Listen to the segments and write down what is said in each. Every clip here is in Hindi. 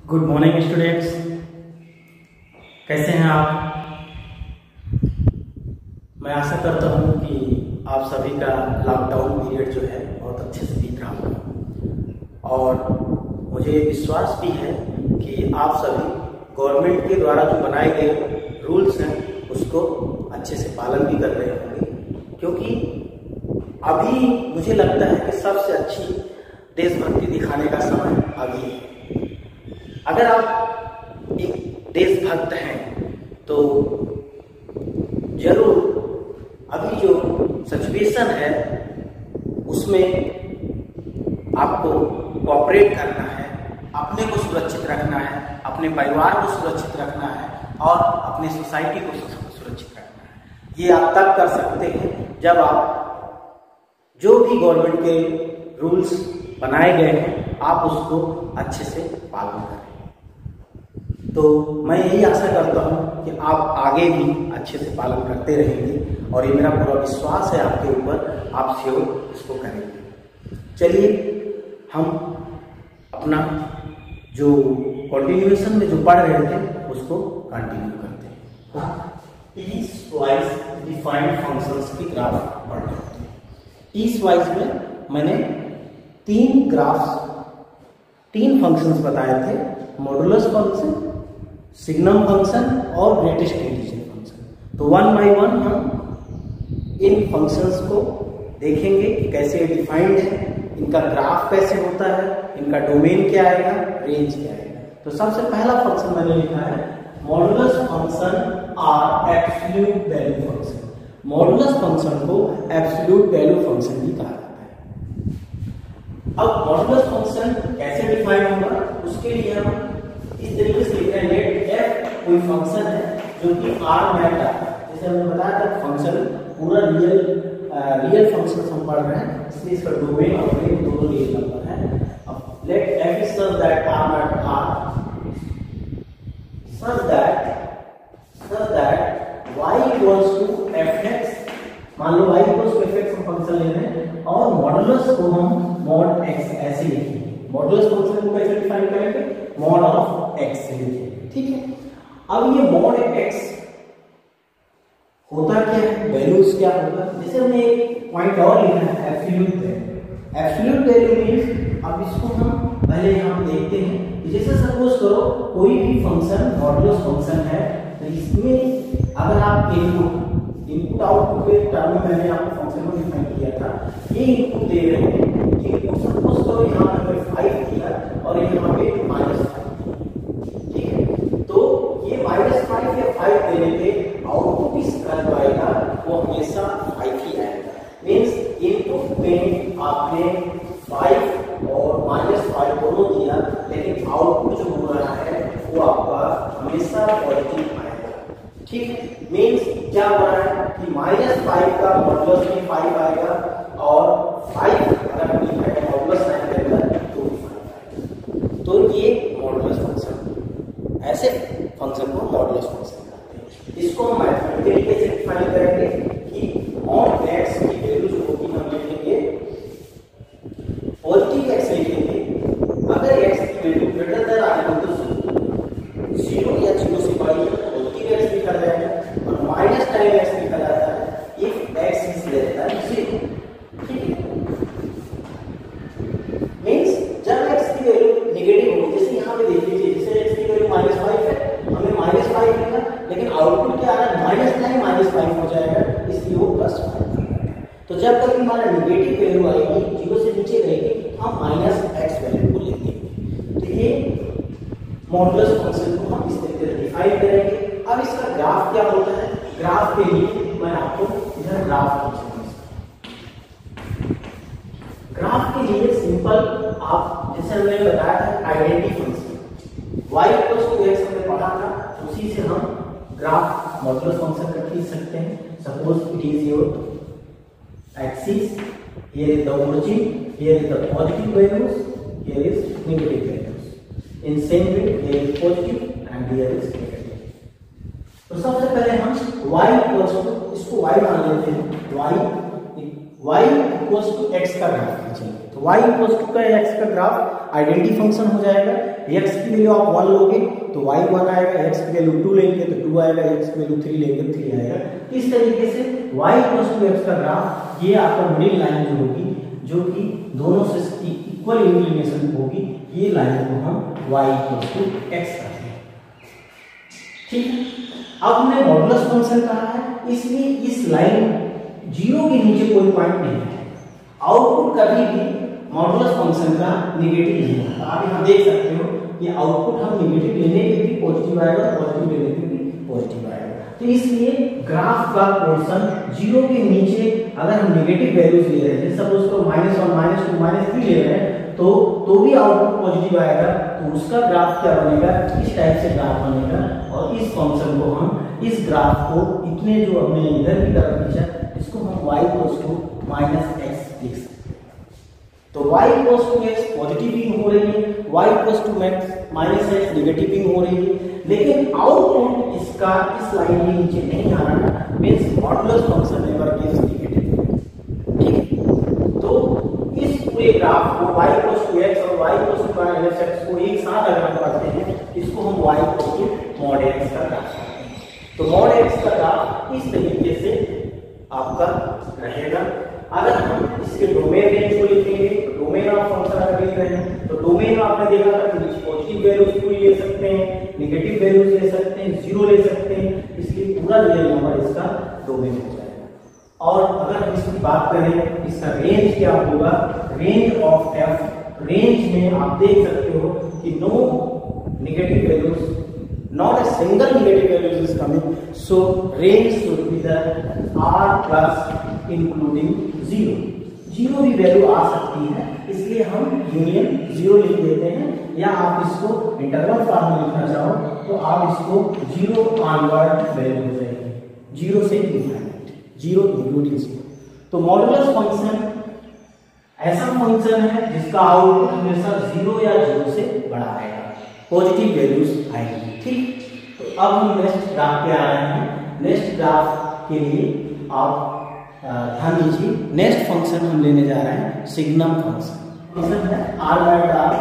गुड मॉर्निंग स्टूडेंट्स, कैसे हैं आप। मैं आशा करता हूं कि आप सभी का लॉकडाउन पीरियड जो है बहुत अच्छे से बीत रहा होगा और मुझे विश्वास भी है कि आप सभी गवर्नमेंट के द्वारा जो बनाए गए रूल्स हैं उसको अच्छे से पालन भी कर रहे होंगे, क्योंकि अभी मुझे लगता है कि सबसे अच्छी देशभक्ति दिखाने का समय अभी है। अगर आप एक देशभक्त हैं तो जरूर अभी जो सिचुएशन है उसमें आपको कोऑपरेट करना है, अपने को सुरक्षित रखना है, अपने परिवार को सुरक्षित रखना है और अपनी सोसाइटी को सुरक्षित रखना है। ये आप तब कर सकते हैं जब आप जो भी गवर्नमेंट के रूल्स बनाए गए हैं आप उसको अच्छे से पालन करें। तो मैं यही आशा करता हूं कि आप आगे भी अच्छे से पालन करते रहेंगे और ये मेरा पूरा विश्वास है आपके ऊपर, आप श्योर इसको करेंगे। चलिए हम अपना जो कंटिन्यूएशन में जो पढ़ रहे थे उसको कंटिन्यू करते हैं। पीस वाइज डिफाइंड फंक्शंस की ग्राफ पढ़ रहे थे। पीस वाइज में मैंने तीन फंक्शंस बताए थे, मॉडुलस फंक्शन, सिग्नम फंक्शन और ग्रेटेस्ट इंटीजर फंक्शन। तो वन बाय वन हम इन फंक्शंस को देखेंगे कि कैसे डिफाइंड है, इनका ग्राफ कैसे होता है, इनका डोमेन क्या आएगा, रेंज क्या आएगा। तो सबसे पहला फंक्शन मैंने लिखा है modulus function or absolute value function. Modulus function को एब्सोल्यूट वैल्यू फंक्शन भी कहा जाता है। अब मॉडुलस फंक्शन कैसे डिफाइन होगा उसके लिए हम इस तरीके से लिख रहे हैं, लेट एफ कोई फंक्शन है जो कि आर में आता है। जैसे हमने बताया था फंक्शन पूरा रियल फंक्शन हम पढ़ रहे हैं, इसलिए इसका डोमेन और रेंज दोनों रियल नंबर है। अब let f is such that or not or such that y equals to fx। मान लो y इक्वल्स टू fx हम फंक्शन ले रहे हैं और मॉडुलस को हम मॉड x ऐसे लिखेंगे। मॉडुलस फंक्शन को कैसे डिफाइन करेंगे, मॉड ऑफ x से लिखेंगे, ठीक है। अब ये मॉड x होता क्या है, वैल्यूज क्या होगा। जैसे हमने एक पॉइंट और लिखा है absolute value. Absolute value means अब इसको हम पहले यहां देखते हैं कि जैसे सपोज करो कोई भी फंक्शन मॉडुलस फंक्शन है तो इसमें अगर आप इनपुट आउटपुट के टर्म में मैंने आपको फंक्शन को डिफाइन किया था, ये इनपुट दे रहे हैं कि सपोज करो यहां पे 5 दिया और यहां पे -5, ठीक है। तो ये -5 या 5 देने पे आउटपुट इसका जो आएगा वो हमेशा 5 ही आएगा। मींस इनपुट में आपने 5 और -5 दोनों दिया, लेकिन आउटपुट जो हो रहा है वो आपका हमेशा पॉजिटिव आएगा, ठीक है। मींस क्या हो रहा है कि -5 का मॉडुलस में 5 आएगा और 5 अगर हम लिखें मॉडुलस साइन देगा तो 5 आएगा। तो ये मॉडुलस फंक्शन, ऐसे फंक्शन को मॉडुलस फंक्शन कहते हैं। इसको हम मैथमेटिकली कैसे डिफाइन करेंगे कि मॉड x की वैल्यू जो होगी हम लिखेंगे पॉजिटिव x लिखेंगे। अगर x की वैल्यू ग्रेटर देन आएगा तो 0 या 0 से बड़ी पॉजिटिव x लिखा जाएगा और माइनस टाइम x लिखा जाता है if x is less than 0, ठीक है। मींस जब x की वैल्यू नेगेटिव होगी, जैसे यहां पे देख लीजिए, जैसे x की वैल्यू -5 है, हमने -5 लिखा, लेकिन आउटपुट क्या आ रहा है -5 हो जाएगा, इसलिए वो +5। तो जब तक हमारा नेगेटिव वैल्यू आएगी 0 से नीचे रहेगी हम -x वैल्यू को लेंगे। तो ये मॉडुलस फंक्शन को हम इस तरीके से डिफाइन करेंगे। अब इसका ग्राफ क्या होता है, ग्राफ के लिए मैं आपको इधर ग्राफ खींचूंगा। ग्राफ के लिए सिंपल आप जैसे हमने बताया था आइडेंटिटी फंक्शन y = x हमने पढ़ा था, उसी से हम ग्राफ मॉडुलस फंक्शन का खींच सकते हैं। Suppose it is your axis, here is the origin, here is the positive values, here is negative values. In same way here is positive and here is negative. तो सबसे पहले हम y इक्वल्स टू, इसको y मान लेते हैं, y इक्वल्स टू x का ग्राफ खींचेंगे तो y इक्वल्स टू का x का ग्राफ आइडेंटिटी फंक्शन हो जाएगा। x की वैल्यू आप 1 लोगे तो y 1 आएगा, x की वैल्यू 2 लेंगे तो 2 आएगा, x की वैल्यू 3 लेंगे 3 आएगा। इस तरीके से y इक्वल्स टू x का ग्राफ, ये आपका मिडिल लाइन जो होगी, जो कि दोनों से इक्वल इंक्लिनेशन होगी, ये लाइन को हम y इक्वल्स टू x कहते हैं। ठीक है, अब हमने मॉडुलस फंक्शन कहा है, इसलिए इस लाइन 0 के नीचे कोई पॉइंट नहीं है। आउटपुट कभी भी मॉडुलस फंक्शन का नेगेटिव नहीं होगा। आप यहाँ देख सकते हो कि आउटपुट हम नेगेटिव लेने पे भी पॉजिटिव आएगा, पॉजिटिव लेने पे भी पॉजिटिव आएगा। तो इसलिए ग्राफ का पोर्शन 0 के नीचे अगर हम नेगेटिव वैल्यूज ले रहे हैं, सपोज करो -1, -2, -3 ले रहे हैं, तो भी आउटपुट पॉजिटिव आएगा। तो उसका ग्राफ क्या बनेगा, इस टाइप से ग्राफ बनेगा। और इस फंक्शन को हम, इस ग्राफ को इतने जो हमने इधर की तरफ खींचा, इसको हम y इक्वल्स टू -x लिख सकते हैं। तो y equals to x positive हो रही है, y equals to -x negative हो रही है, लेकिन आउटपुट इसका इस लाइन के नीचे नहीं आ रहा, means modulus function never gives negative. ठीक है, तो इस पूरे ग्राफ को y इक्वल्स टू x और y इक्वल्स टू -x को एक साथ अगर हम करते हैं, इसको हम y equals to mod x का ग्राफ करते हैं। तो mod x का ग्राफ इस तरीके से आपका रहेगा। अगर हम इसके डोमेन रेंज को लिखेंगे, तो डोमेन ऑफ फंक्शन अगर लिख रहे हैं, तो डोमेन में आपने देखा था कि पॉजिटिव वैल्यूज पूरी ले सकते हैं, नेगेटिव वैल्यूज ले सकते हैं, 0 ले सकते हैं, इसलिए पूरा रियल नंबर इसका डोमेन हो जाएगा। और अगर हम इसकी बात करें, इसका रेंज क्या होगा, रेंज ऑफ f, रेंज में आप देख सकते हो कि no negative values, not a single negative value is coming, so range should be the r plus including 0। 0 भी वैल्यू आ सकती है, इसलिए हम यूनियन 0 लिख देते हैं, या आप इसको इंटरवल फॉर्म में लिखना चाहो तो आप इसको 0 ऑनवर्ड वैल्यू हो जाएगी, 0 से इनफाइनाइट, 0 इंक्लूडिंग 0। तो मॉडुलस फंक्शन ऐसा फंक्शन है जिसका आउटपुट हमेशा 0 या 0 से बड़ा आएगा, पॉजिटिव वैल्यूज आएंगी। ठीक, तो अब हम नेक्स्ट ग्राफ पे आ रहे हैं। नेक्स्ट ग्राफ के लिए आप ध्यान दीजिए, नेक्स्ट फंक्शन हम लेने जा रहे हैं सिग्नम फंक्शन है, r बाय r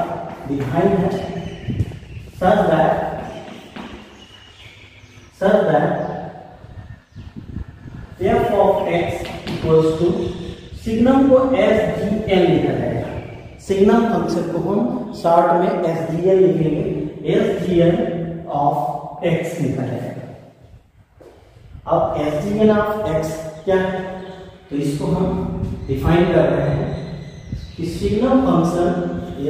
डिफाइंड है such that f of x equals to, signum को SGN लिखा जाएगा। सिग्नम फंक्शन को हम शॉर्ट में SGN लिखेंगे, SGN ऑफ x लिखा जाएगा। अब SGN ऑफ x क्या है, तो इसको हम डिफाइन कर रहे हैं कि सिग्नम फंक्शन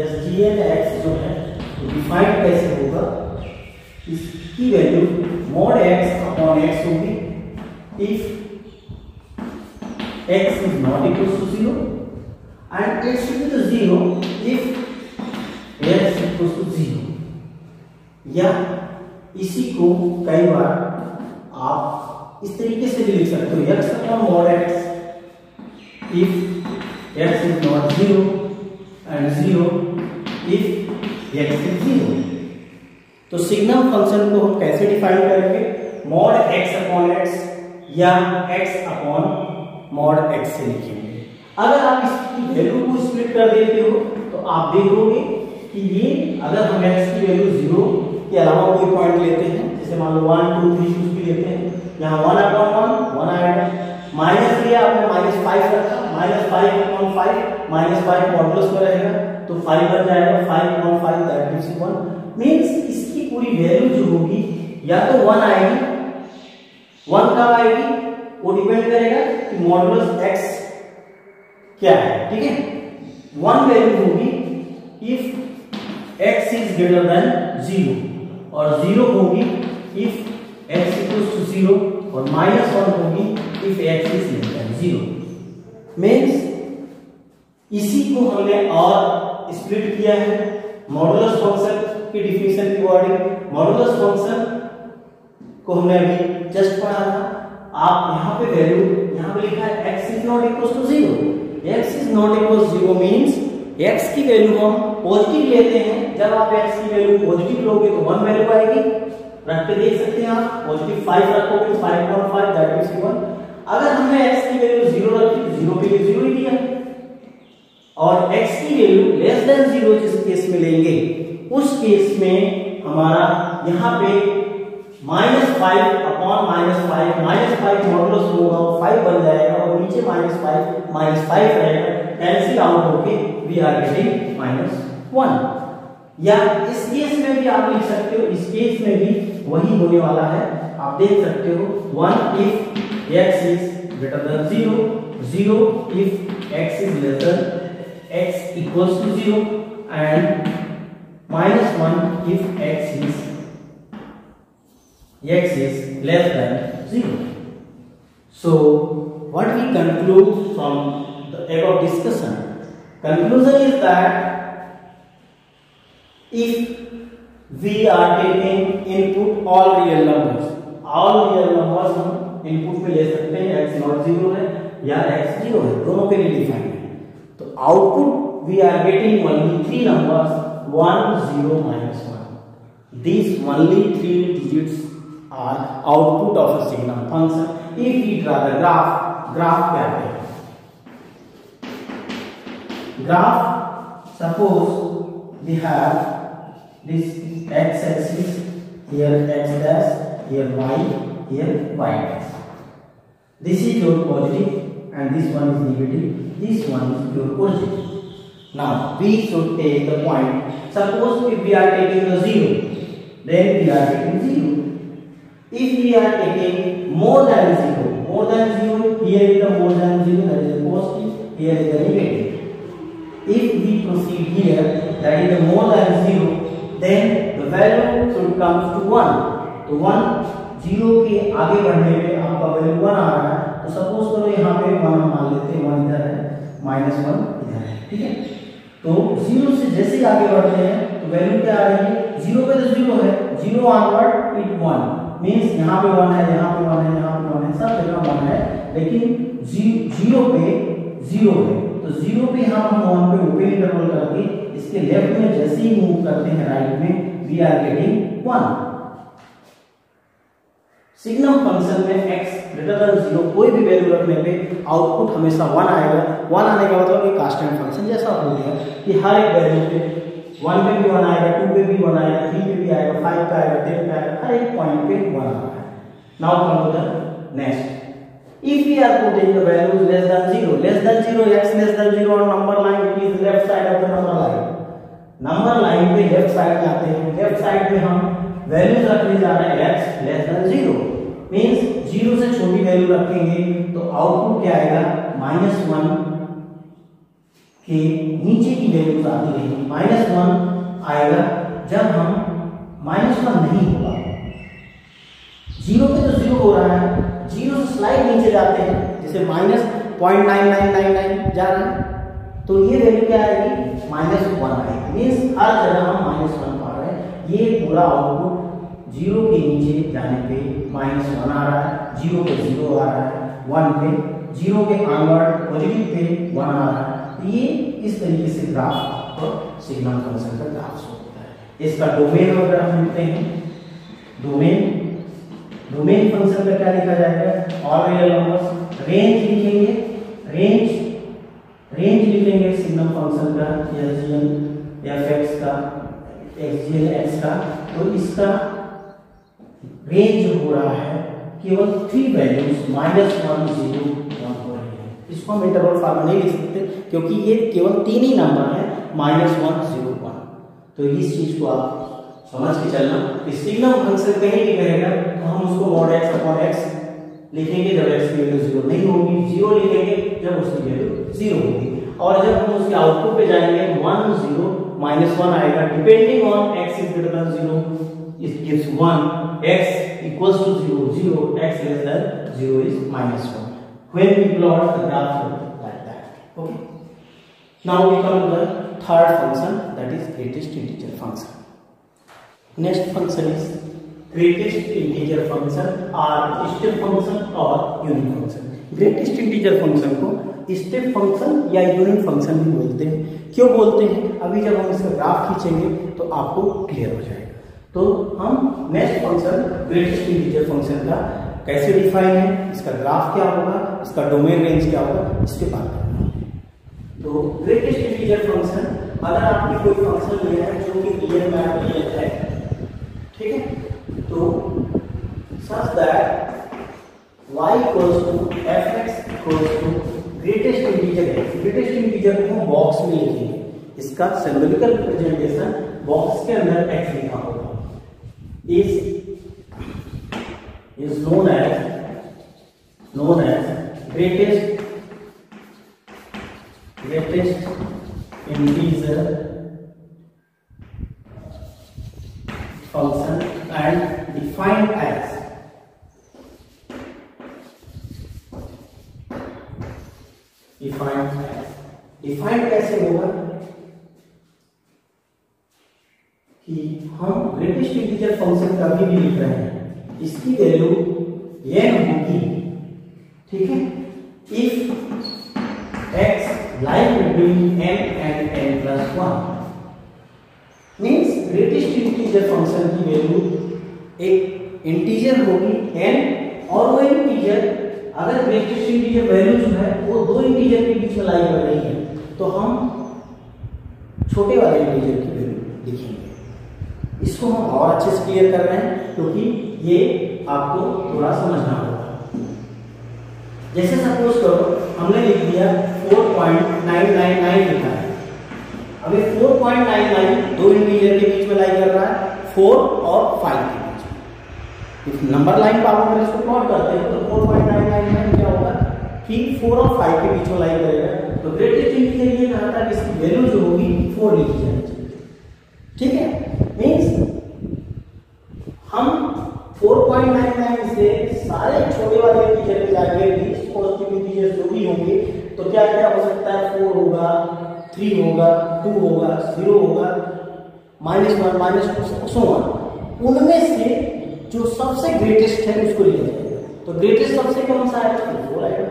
SGN x जो है तो डिफाइन कैसे होगा, इसकी value mod x upon x होगी if x is not equal to 0 and it should be the 0 if x equals to 0। या इसी को कई बार आप इस तरीके से भी लिख सकते हो, x upon mod x if x is not 0 and 0 if x is 0। तो सिग्नम फंक्शन को हम कैसे डिफाइन करेंगे, mod x अपॉन x या x अपॉन mod x से लिखेंगे। अगर आप इसकी वैल्यू को स्प्लिट कर देते हो तो आप देखोगे कि ये, अगर हम x की वैल्यू 0 के अलावा कोई पॉइंट लेते हैं, जैसे मान लो 1 2 3 कुछ भी लेते हैं, यहाँ 1 अपॉन 1 आएगा, माइनस लिया आपने -5 रखा, -5 अपॉन 5, -5 मॉडुलस में रहेगा तो 5 बन जाएगा, 5 अपॉन 5 दैट गिव्स 1। मींस इसकी पूरी वैल्यू जो होगी या तो 1 आएगी, 1 कब आएगी वो डिपेंड करेगा कि मॉडुलस x क्या है। ठीक है, 1 वैल्यू होगी if x is greater than 0 और 0 होगी इफ x इक्वल्स टू 0 और -1 होगी if x is less than 0। Means इसी को हमने और स्प्लिट किया है मॉडुलस फंक्शन की डेफिनेशन के अकॉर्डिंग। मॉडुलस फंक्शन को हमने अभी जस्ट पढ़ा था। आप यहाँ पे वैल्यू, यहाँ पे लिखा है x is not equals to 0, x is not equals 0 means x की वैल्यू हम पॉजिटिव लेते हैं। जब आप x की वैल्यू पॉजिटिव लोगे तो 1 वैल्यू आएगी, रख के देख सकते हैं आप, पॉजिटिव 5 रखोगे तो 5.5 दैट इज 1। अगर हमने x की वैल्यू 0 रखी तो 0 के लिए 0 ही दिया, और x की वैल्यू लेस देन 0 जिस केस में लेंगे उस केस में हमारा यहाँ पे -5 अपॉन -5 मॉडुलस होगा 5 बन जाएगा और नीचे -5 रहेगा, कैंसिल आउट होके वी आर गेटिंग -1। या इस केस में भी आप लिख सकते हो, इस केस में भी वही होने वाला है, आप देख सकते हो 1 if x is greater than 0, 0 if x is less than x equals to 0 and -1 if x is less than 0. So what we conclude from the above discussion? Conclusion is that if we are taking input all real numbers हम इनपुट में ले सकते हैं, x नॉट 0 है या x 0 है, दोनों के लिए डिफाइन है। तो output we are getting only 3 numbers 1 0 -1। These only 3 digits are output of a signal function. If we draw the graph क्या है? Graph, suppose we have this x axis, here x dash, here y, here y dash. This is your positive and this one is negative, this one is your positive. Now we should take the point. Suppose if we are taking the 0, then we are getting 0. If we are taking more than 0, here is the more than 0, that is the positive, here is the negative. If we proceed here, that is the more than 0, then the value should come to 1. तो 1 0 के आगे बढ़ने पे आपका वैल्यू 1 आ रहा है, तो सपोज करो यहाँ पे 1 हम मान लेते हैं, 1 इधर है, -1 इधर है, ठीक है। तो 0 से जैसे ही आगे बढ़ते हैं तो वैल्यू क्या आ रही है, 0 पे तो 0 है, 0 ऑनवर्ड इट 1 मींस यहाँ पे 1 है, यहाँ पे 1 है, यहाँ पे 1 है, सब जगह 1 है, लेकिन 0 पे 0 है। तो 0 पे हम 1 पे ओपन इंटरवल करके इसके लेफ्ट में जैसे ही मूव करते हैं राइट में, we are getting 1। Signum function में x ग्रेटर देन 0 कोई भी वैल्यू रखने पे आउटपुट हमेशा 1 आएगा। 1 आने का मतलब ये कांस्टेंट फंक्शन जैसा हो गया कि हर एक वैल्यू पे 1 पे भी 1 आएगा, 2 पे भी 1 आएगा, 3 पे भी आएगा, 5 पे आएगा, 10 पे आएगा, हर एक पॉइंट पे 1 आ रहा है। Now come to the next. If we are putting the values less than 0, x less than 0 on number line, it is left side of the number line. Number line पे लेफ्ट साइड में आते हैं, लेफ्ट साइड में हम वैल्यूज रखने जा रहे हैं x लेस देन 0 मींस 0 से छोटी वैल्यू रखेंगे तो आउटपुट क्या आएगा, -1 के नीचे की वैल्यूज आती रहेंगी। -1 आएगा जब हम -1 नहीं होगा, 0 पे तो 0 हो रहा है, 0 से स्लाइड नीचे जाते हैं, जैसे -0.9999 जा रहे हैं, तो ये वैल्यू क्या आएगी, -1 आएगी मींस हर जगह हम -1 पा रहे हैं। ये पूरा आउटपुट 0 के नीचे जाने पे -1 आ रहा है, 0 पे 0 आ रहा है, 1 पे 0 के ऑनवर्ड पॉजिटिव पे 1 आ रहा है। तो ये इस तरीके से ग्राफ आपको सिग्नम फंक्शन का ग्राफ होता है। इसका डोमेन वगैरह हम लिखते हैं, डोमेन फंक्शन का क्या लिखा जाएगा, ऑल रियल नंबर्स। रेंज लिखेंगे, रेंज लिखेंगे सिग्नम फंक्शन का, SGN fx का, XGN x का। तो इसका रेंज हो रहा है केवल 3 वैल्यूज -1 0 1 हो रही है। इसको हम इंटरवल फॉर्म में नहीं लिख सकते क्योंकि ये केवल 3 ही नंबर है, -1 0 1। तो इस चीज को आप समझ के चलना कि सिग्नम फंक्शन कहीं भी रहेगा तो हम उसको mod x upon x लिखेंगे जब x की वैल्यू 0 नहीं होगी, 0 लिखेंगे जब उसकी वैल्यू 0 होगी, और जब हम उसके आउटपुट पे जाएंगे 1 0 -1 आएगा depending on x is greater than 0 it gives 1, x equals to 0 0, x less than 0 is -1 when we plot the graph like that. Okay, now we come to the third function, that is greatest integer function. Next function is greatest integer function or step function or unit function. greatest integer function को स्टेप फंक्शन या यूनिट फंक्शन भी बोलते हैं। क्यों बोलते हैं, अभी जब हम इसका ग्राफ खींचेंगे तो आपको क्लियर हो जाएगा। तो हम next function greatest integer function का कैसे डिफाइन है, इसका ग्राफ क्या होगा, इसका डोमेन रेंज क्या होगा, इस पे बात करेंगे। तो ग्रेटेस्ट इंटीजर फंक्शन, अगर आपने कोई फंक्शन लिया है जो कि रियल में आप लिया है, ठीक है, तो such that y equals to fx equals to greatest integer है। ग्रेटेस्ट इंटीजर को बॉक्स में लिखेंगे, इसका सिंबॉलिकल रिप्रेजेंटेशन बॉक्स के अंदर x लिखा होगा। is known as greatest integer function and defined as defined कैसे होगा कि हम ग्रेटेस्ट इंटीजर फंक्शन कभी भी लिख रहे हैं, इसकी वैल्यू n होगी, ठीक है, if x lies between m and n plus 1 means greatest integer function की वैल्यू एक इंटीजर होगी n, और वो इंटीजर अगर ग्रेटेस्ट इंटीजर वैल्यू जो है वो दो इंटीजर के बीच में लाई कर रही है, तो हम छोटे वाले इंटीजर की वैल्यू लिखेंगे। इसको हम और अच्छे से क्लियर कर रहे हैं क्योंकि ये आपको थोड़ा समझना होगा। जैसे सपोज करो हमने लिख दिया 4.999 लिखा है, अभी 4.99 दो इंटीजर के बीच में लाई कर रहा है, 4 और 5 के बीच में। नंबर लाइन पर आप अगर इसको प्लॉट करते हैं तो 4.999 क्या होगा कि 4 और 5 के बीच में लाई करेगा, तो ग्रेटेस्ट इंटीजर ये कहा था कि इसकी वैल्यू जो होगी 4 लिखी जानी चाहिए, ठीक है। मींस हम 4.99 से सारे छोटे वाले इंटीजर पे जाके लीस्ट पॉजिटिव इंटीजर जो भी होंगे, तो क्या क्या हो सकता है, 4 होगा, 3 होगा, 2 होगा, 0 होगा, -1 -2 सो ऑन। उनमें से जो सबसे ग्रेटेस्ट है उसको लिया जाएगा, तो ग्रेटेस्ट सबसे कौन सा है, 4 आएगा।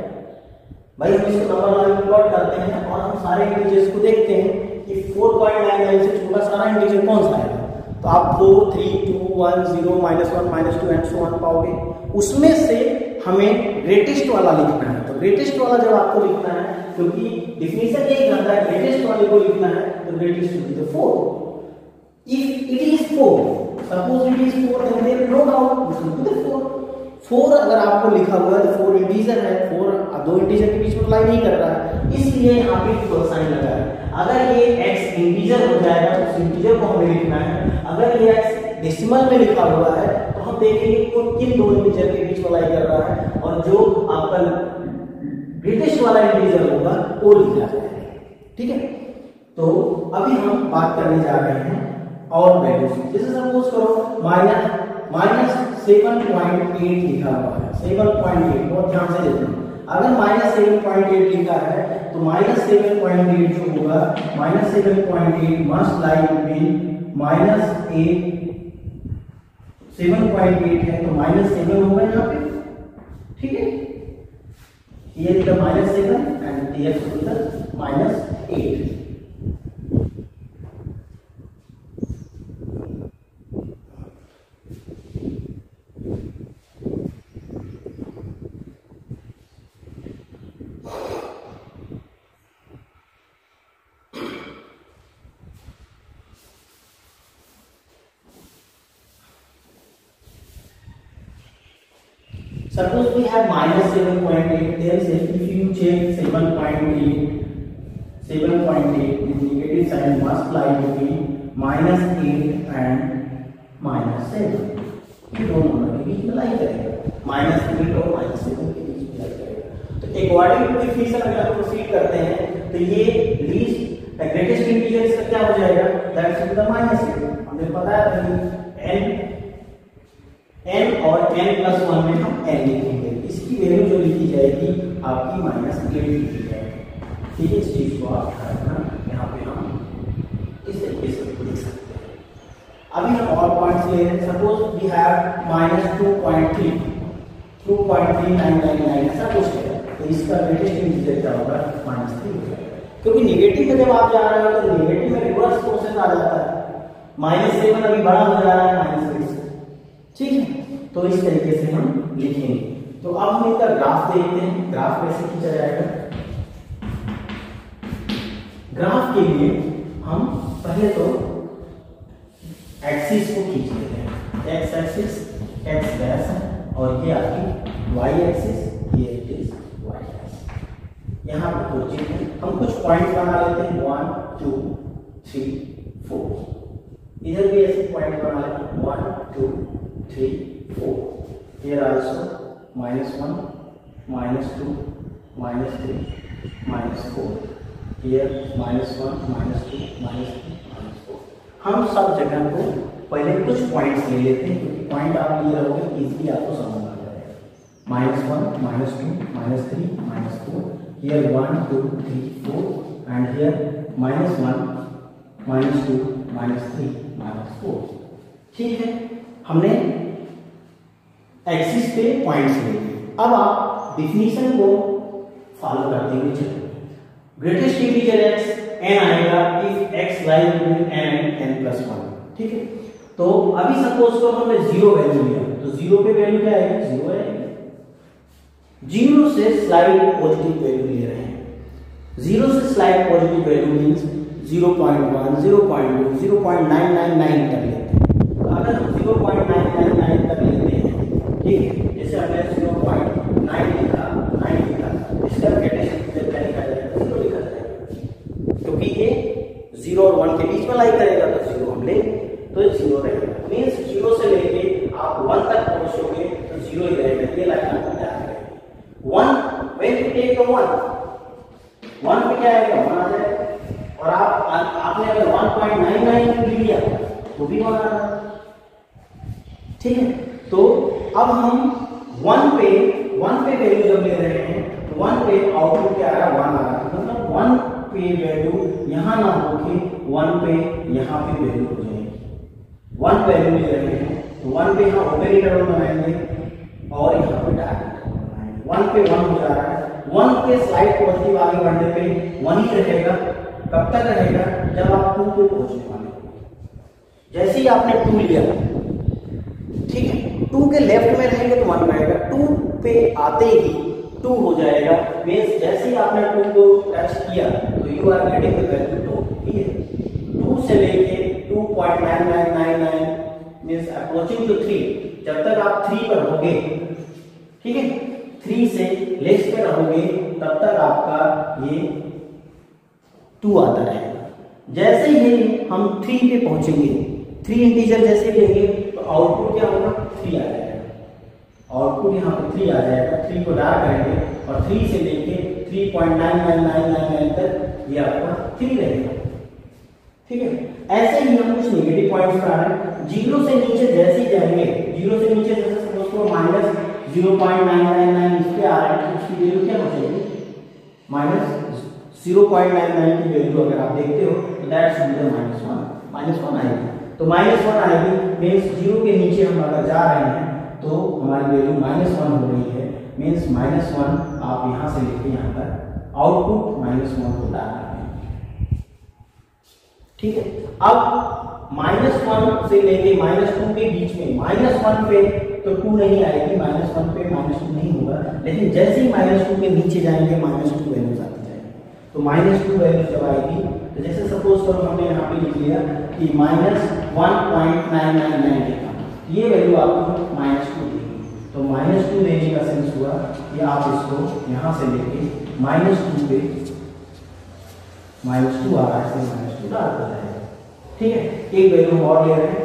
भाई हम इसको नंबर लाइन प्लॉट करते हैं और हम सारे इंटीजर्स को देखते हैं कि 4.99 से छोटा सारा इंटीजर कौन सा है, तो आप 4 3 2 1 0 -1 -2 एंड सो ऑन पाओगे। उसमें से हमें ग्रेटेस्ट वाला लिखना है, तो ग्रेटेस्ट वाला जब आपको लिखना है, क्योंकि डिफिनेशन यही कहता है ग्रेटेस्ट वाले को लिखना है, तो greatest will be the 4। If it is 4, suppose it is 4, then there no doubt this will be the 4। 4 अगर आपको लिखा हुआ है तो 4 इंटीजर है, 4 दो इंटीजर के बीच में लाई नहीं कर रहा है, इसलिए यहाँ पे इक्वल साइन लगा है। अगर ये x इंटीजर हो जाएगा तो उस इंटीजर को हमें लिखना है, अगर ये x डेसिमल में लिखा हुआ है तो हम देखेंगे कि किन दो इंटीजर के बीच में लाई कर रहा है, और जो आपका ग्रेटेस्ट वाला इंटीजर होगा वो लिखा जाएगा, ठीक है। तो अभी हम बात करने जा रहे हैं और वैल्यूज, जैसे सपोज करो -7.8 लिखा हुआ है, 7.8 बहुत ध्यान से देखना। अगर -7.8 लिखा है तो -7.8 जो होगा, -7.8 मस्ट लाई बिटवीन -8 7.8 है तो -7 होगा यहाँ पे, ठीक है। Here is the -7 and here is the -8. Suppose we have -7.8, then say if you check 7.8 with negative sign must lie between -8 and -7, ये दोनों नंबर के बीच में लाई करेगा, -8 और -7 के बीच में लाई करेगा। तो अकॉर्डिंग टू डिफिनेशन अगर हम प्रोसीड करते हैं तो ये लीस्ट ग्रेटेस्ट इंटीजर इसका क्या हो जाएगा, दैट इज द -8। हमें पता है कि n और n+1 में हम n लिखेंगे, इसकी वैल्यू जो लिखी जाएगी आपकी -8 लिखी जाएगी, ठीक है। इस चीज को आप ध्यान रखना, यहाँ पे हम इस तरीके से लिख सकते हैं। अभी हम और पॉइंट्स ले रहे हैं, सपोज वी हैव -2.3999 ऐसा कुछ है, तो इसका ग्रेटेस्ट इंटीजर क्या होगा, -3 हो जाएगा, क्योंकि नेगेटिव में जब आप जा रहे हो तो नेगेटिव में रिवर्स प्रोसेस आ जाता है, -7 अभी बड़ा हो जा रहा है -8 से, ठीक है। तो इस तरीके से हम लिखेंगे। तो अब हम इसका ग्राफ देखते हैं, ग्राफ कैसे खींचा जाएगा। ग्राफ के लिए हम पहले तो एक्सिस को खींच लेते हैं। एक्स एक्सिस एक्स डैश है और ये आपकी वाई एक्सिस, ये इट इज वाई डैश। यहाँ पर कोई चीज है, हम कुछ पॉइंट बना लेते हैं 1 2 3 4। इधर भी ऐसे पॉइंट बना लेते हैं 1 2 3 4। Here also -1 -2 -3 -4। हियर -1 -2 -3 -4। हम सब जगह को पहले कुछ पॉइंट्स ले लेते हैं, क्योंकि पॉइंट आप लिए रहोगे इजीली आपको समझ आ जाएगा। -1 -2 -3 -4। Here 1 2 3 4 and here -1 -2 -3 -4। ठीक है, हमने एक्सिस पे पॉइंट्स ले लिए। अब आप डिफिनीशन को फॉलो करते हुए चलो। ग्रेटेस्ट इंटीजर x n आएगा if x lies between n and n+1। ठीक है, तो अभी सपोज करो हमने 0 वैल्यू लिया, तो 0 पे वैल्यू क्या आएगी? 0 आएगी। 0 से स्लाइड पॉजिटिव वैल्यू ले रहे हैं। 0 से स्लाइड पॉजिटिव वैल्यू मींस 0.1 0.2 0.999 तक लेते हैं। अगर हम 0.999 तक लेते हैं, ठीक है, जैसे हमने 0.9 लिखा 9 लिखा, इसका ग्रेटेस्ट इंटीजर क्या लिखा जाएगा? 0 लिखा जाएगा, क्योंकि ये 0 और 1 के बीच में लाई करेगा, तो 0 हम ले तो 0 रहेगा। मींस 0 से लेके आप 1 तक पहुंचोगे तो 0 ही रहेगा। ये लाइन आपको याद रखेगी। 1 व्हेन यू टेक द 1 पे क्या आएगा? 1 आ जाएगा। और आपने अगर 1.99 लिया तो भी 1 आ रहा है। ठीक है, तो अब हम 1 पे वैल्यू जब ले रहे हैं तो 1 पे आउटपुट क्या आ रहा है? 1 आ रहा है। मतलब 1 पे वैल्यू यहां ना होके 1 पे यहां पे वैल्यू हो जाएगी। 1 वैल्यू ले रहे हैं तो 1 पे यहां ओपन इंटरवल बनाएंगे और यहां पे डार्क इंटरवल बनाएंगे। 1 पे 1 हो जा रहा है। 1 पे स्लाइड पॉजिटिव आगे बढ़ने पे 1 ही रहेगा। कब तक रहेगा? जब आप 2 पे पहुंचने वाले हो। जैसे ही आपने 2 लिया, ठीक है, 2 के लेफ्ट में रहेंगे तो 1 रहेगा। 2 पे आते ही 2 हो जाएगा। मींस जैसे ही आपने 2 को टच किया तो you are getting the value 2 ही है। 2 से लेके 2.9999 मींस अप्रोचिंग टू 3। जब तक आप 3 पर रहोगे, ठीक है, 3 से लेस पे रहोगे, तब तक आपका ये 2 आता रहेगा। जैसे ही हम 3 पे पहुंचेंगे, 3 इंटीजर जैसे लेंगे तो आउटपुट क्या होगा? 3 आ जाएगा। आउटपुट यहाँ पे 3 आ जाएगा। 3 को डार्क करेंगे और 3 से लेके 3.99999 तक ये आपका 3 रहेगा। ठीक है, ऐसे ही हम कुछ नेगेटिव पॉइंट्स पर आ रहे हैं। 0 से नीचे जैसे ही जाएंगे, 0 से नीचे जैसे सपोज करो -0.999 इस पे आ रहा है, तो उसकी वैल्यू क्या हो जाएगी? -0.99 की वैल्यू अगर आप देखते हो तो दैट शुड बी -1 आएगी। तो -1 आएगी मींस 0 के नीचे हम अगर जा रहे हैं तो हमारी वैल्यू -1 हो रही है। मींस -1 आप यहां से लेके यहां तक आउटपुट -1 को डाल रहे हैं। ठीक है, अब -1 से लेके -2 के बीच में -1 पे तो 2 नहीं आएगी। -1 पे -2 नहीं होगा, लेकिन जैसे ही -2 के नीचे जाएंगे -2 वैल्यूज आती जाएगी। तो -2 वैल्यू जब आएगी तो जैसे सपोज करो हमने यहाँ पे लिख लिया कि -1.999 लिखा, ये वैल्यू आपको -2 देगी। तो -2 देने का सेंस हुआ कि आप इसको यहाँ से लेके -2 पे -2 आ रहा है, -2 डाल देता है। ठीक है, एक वैल्यू और ले रहे हैं।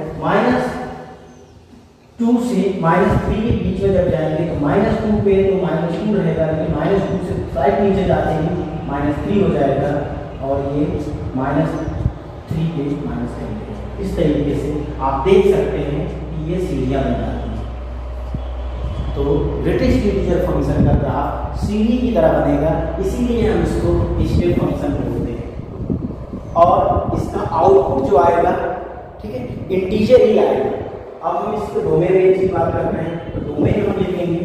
-2 से -3 के बीच में जब जाएंगे तो -2 पे तो -2 रहेगा, लेकिन -2 से स्लाइड नीचे जाते ही -3 हो जाएगा और ये -3 पे -3। इस तरीके से आप देख सकते हैं कि ये सीढ़ियां बन जाती हैं। तो ग्रेटेस्ट इंटीजर फंक्शन का ग्राफ सीढ़ी की तरह बनेगा, इसीलिए हम इसको स्टेप फंक्शन बोलते हैं। और इसका आउटपुट जो आएगा, ठीक है, इंटीजर ही आएगा। अब हम इसको डोमेन रेंज की बात करते हैं तो डोमेन हम लिखेंगे,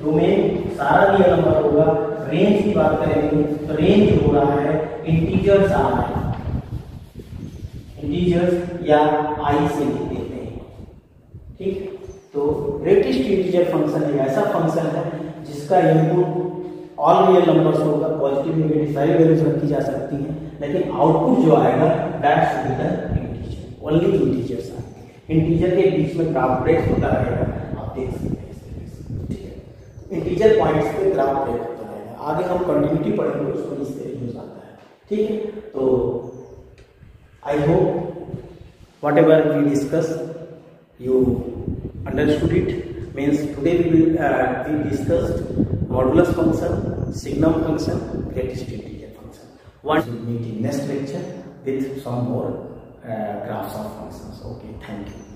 डोमेन सारा रियल नंबर होगा। रेंज की बात करेंगे तो रेंज हो रहा है इंटीजर्स आ रहा है, इंटीजर्स या आई से लिख देते हैं। ठीक, तो ग्रेटेस्ट इंटीजर फंक्शन एक ऐसा फंक्शन है जिसका इनपुट ऑल रियल नंबर्स होगा। पॉजिटिव नेगेटिव सारी वैल्यूज रखी जा सकती हैं, लेकिन आउटपुट जो आएगा that should be the integer, only integers आएंगे। इंटीजर के बीच में ग्राफ ब्रेक होता रहेगा, आप देख सकते हैं, ठीक है। इंटीजर पॉइंट्स पे ग्राफ ब्रेक होता रहेगा। आगे हम कंटिन्यूटी पढ़ेंगे, उसको इस तरीके से आता है, ठीक है। तो I hope whatever we discussed you understood it. Means today we discussed modulus function, signum function, greatest integer function. One will meet in next lecture with some more graphs of functions. Okay, thank you.